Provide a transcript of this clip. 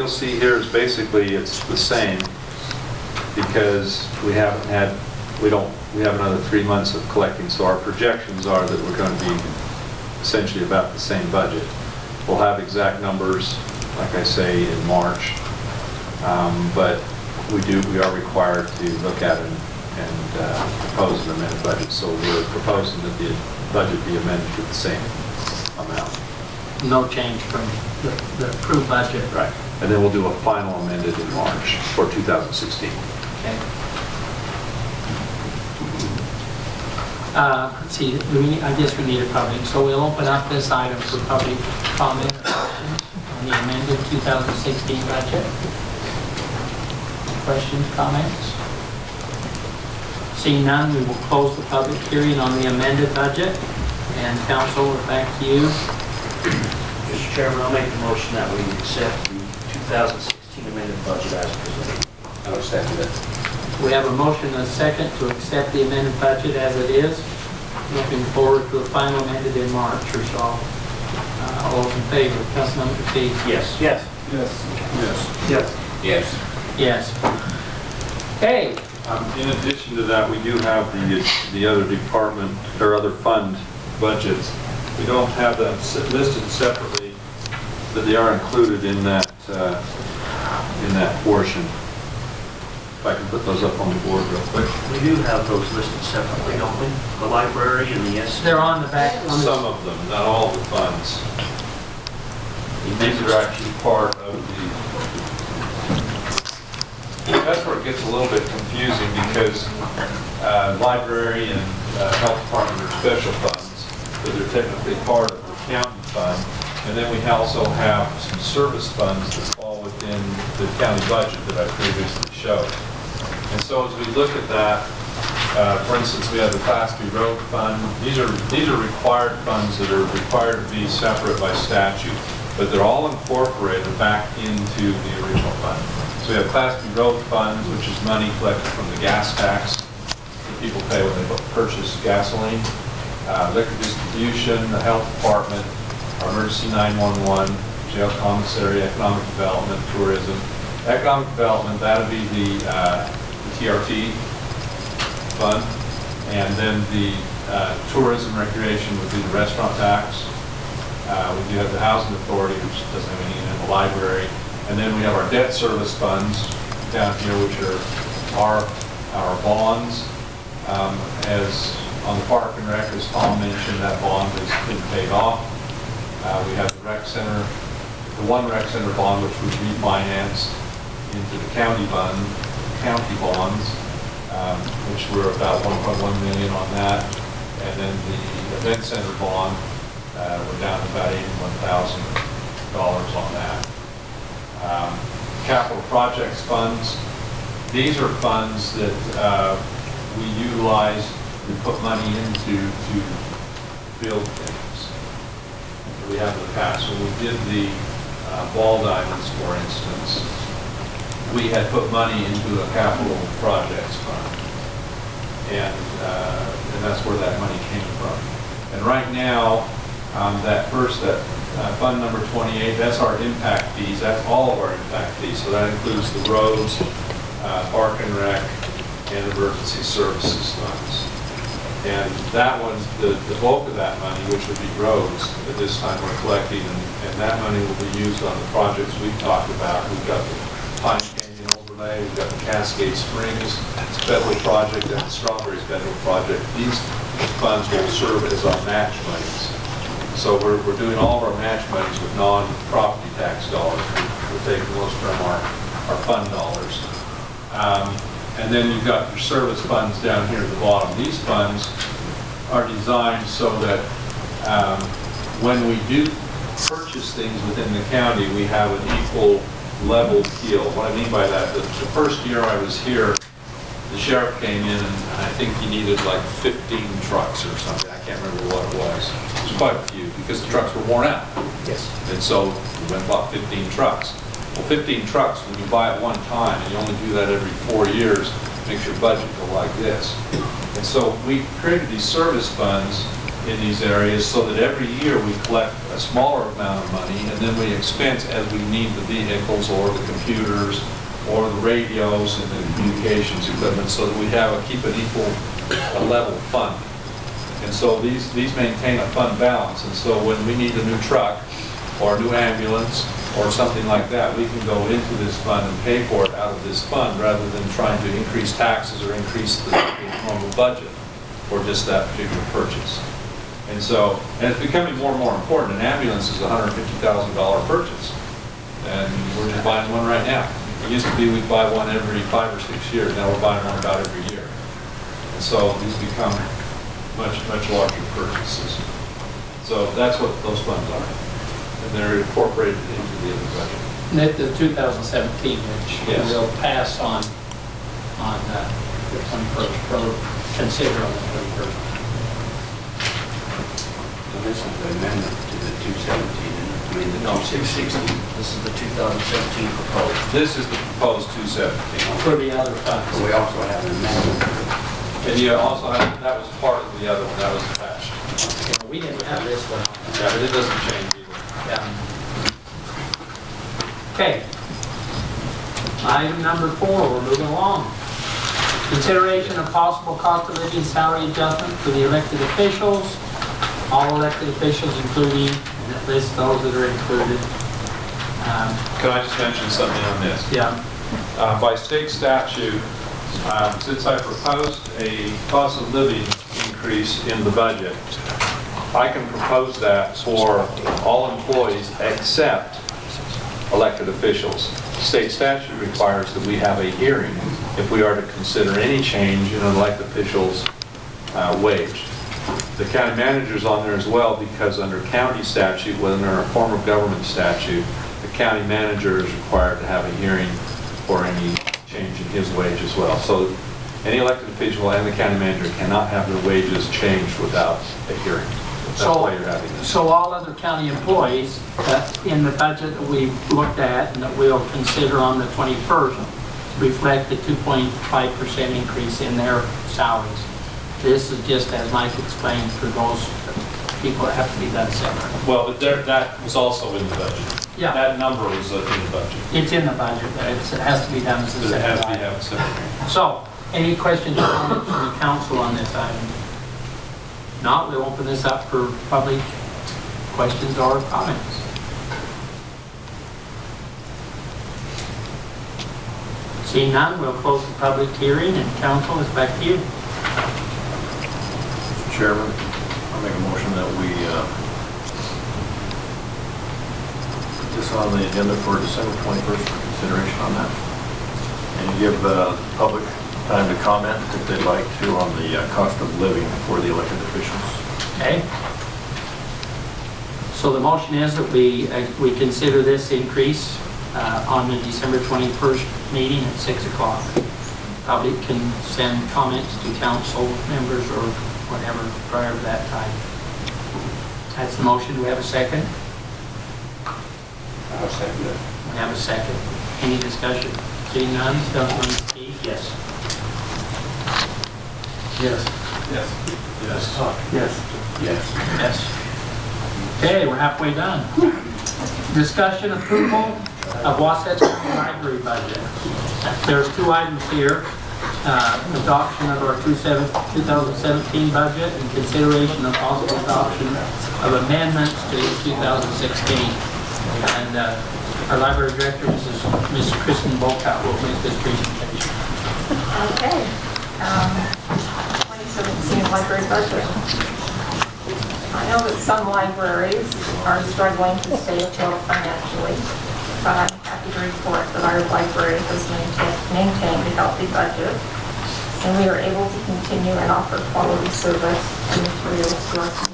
you'll see here is basically it's the same because we have another 3 months of collecting, so our projections are that we're going to be essentially about the same budget. We'll have exact numbers, like I say, in March, but we are required to look at it and propose an amended budget. So we're proposing that the budget be amended to the same amount. No change from the approved budget. Right. And then we'll do a final amended in March for 2016. Okay. Let's see, I guess we need a public, so we'll open up this item for public comment on the amended 2016 budget. Questions, comments? Seeing none, we will close the public hearing on the amended budget. And council, we're back to you. Mr. Chairman, I'll make the motion that we accept the 2016 amended budget as presented. I would second it. We have a motion and a second to accept the amended budget as it is. Looking forward to a final amended in March or so. All those in favor, Councilmember McPhee? Yes. Yes. Yes. Yes. Yes. Yes. Yes. Okay. In addition to that, we do have the other department or other fund budgets. We don't have them listed separately, but they are included in that portion. If I can put those up on the board real quick. We do have those listed separately, don't we? The library and the S. They're on the back. Some of them, not all the funds. These are actually part of the... That's where it gets a little bit confusing because library and health department are special funds, but they're technically part of the county fund. And then we also have some service funds that fall within the county budget that I previously showed. And so as we look at that, for instance, we have the Class B road fund. These are required funds that are required to be separate by statute, but they're all incorporated back into the original fund. So we have Class B road funds, which is money collected from the gas tax that people pay when they purchase gasoline. Liquor distribution, the health department, our emergency 911, jail commissary, economic development, tourism. Economic development, that would be the TRT fund, and then the tourism recreation would be the restaurant tax. We do have the housing authority, which doesn't have anything in the library, and then we have our debt service funds down here, which are our bonds. As on the park and rec, as Tom mentioned, that bond has been paid off. We have the rec center, the one rec center bond, which was refinanced into the county bonds, which were about 1.1 million on that. And then the event center bond, we're down to about $81,000 on that. Capital projects funds, these are funds that we utilize, we put money into to build things. We have in the past. When we did the ball diamonds, for instance, we had put money into a capital projects fund, and that's where that money came from. And right now, that fund number 28, that's our impact fees. That's all of our impact fees. So that includes the roads, park and rec, and emergency services funds. And that one's the bulk of that money, which would be roads, at this time we're collecting, and that money will be used on the projects we've talked about. We've got the Pine Canyon overlay, we've got the Cascade Springs federal project, and the Strawberries federal project. These funds will serve as our match monies. So we're doing all of our match monies with non-property tax dollars. We're taking most from our fund dollars. And then you've got your service funds down here at the bottom. These funds are designed so that when we do purchase things within the county, we have an equal level deal. What I mean by that, the first year I was here, the sheriff came in and I think he needed like 15 trucks or something. I can't remember what it was. It was quite a few because the trucks were worn out. Yes. And so we went and bought 15 trucks. Well, 15 trucks, when you buy it one time, and you only do that every 4 years, makes your budget go like this. And so we created these service funds in these areas so that every year we collect a smaller amount of money and then we expense as we need the vehicles or the computers or the radios and the communications equipment so that we keep an equal level fund. And so these maintain a fund balance. And so when we need a new truck or a new ambulance or something like that, we can go into this fund and pay for it out of this fund rather than trying to increase taxes or increase the normal budget for just that particular purchase. And so, and it's becoming more and more important. An ambulance is a $150,000 purchase. And we're just buying one right now. It used to be we'd buy one every 5 or 6 years. Now we're buying one about every year. And so these become much larger purchases. So that's what those funds are. And they're incorporated into the other budget. And at the 2017, which Yes. we'll pass on the 21st, or consider on the 21st. This is the amendment to the 217, I mean, the No, 216. This is the 2017 proposed. This is the proposed 217. For the other funds. So we also have an amendment. And you also have, that was part of the other one, that was attached. Yeah, we didn't have this one. Yeah, but it doesn't change either. Yeah. Okay. Item number 4, we're moving along. Consideration of possible cost of living salary adjustment for the elected officials. All elected officials, including, and it lists those that are included. Can I just mention something on this? Yeah. By state statute, since I proposed a cost of living increase in the budget, I can propose that for all employees except elected officials. State statute requires that we have a hearing if we are to consider any change in an elected official's wage. The county manager's on there as well because under county statute, under a form of government statute, the county manager is required to have a hearing for any change in his wage as well. So any elected official and the county manager cannot have their wages changed without a hearing. That's why you're having this. So all other county employees in the budget that we've looked at and that we'll consider on the 21st reflect the 2.5% increase in their salaries. This is just, as Mike explained, for those people that have to be done separate. Well, but that was also in the budget. Yeah. That number was in the budget. It's in the budget, but it has to be done as a But it has to be separate item. have separate. So, any questions or comments from the council on this item? Not, we'll open this up for public questions or comments. Seeing none, we'll close the public hearing and council is back to you. Mr. Chairman, I'll make a motion that we put this on the agenda for December 21st for consideration on that. And give the public time to comment if they'd like to on the cost of living for the elected officials. Okay? So the motion is that we consider this increase on the December 21st meeting at 6 o'clock. Public can send comments to council members or whatever prior to that time. That's the motion. Do we have a second? I'll second it. We have a second. Any discussion? Seeing none, Councilman Key? Yes. Yes. Yes. Yes. Yes. Yes. Yes. Okay, we're halfway done. Discussion approval of Wasatch County Library budget. There's 2 items here. Adoption of our 2017 budget and consideration of possible adoption of amendments to 2016. And our library director, Ms. Kristen Bolkout, will make this presentation. Okay. 2017 library budget. I know that some libraries are struggling to stay afloat financially, but I'm happy to report that our library has maintained a healthy budget, and we are able to continue and offer quality service and materials to our community.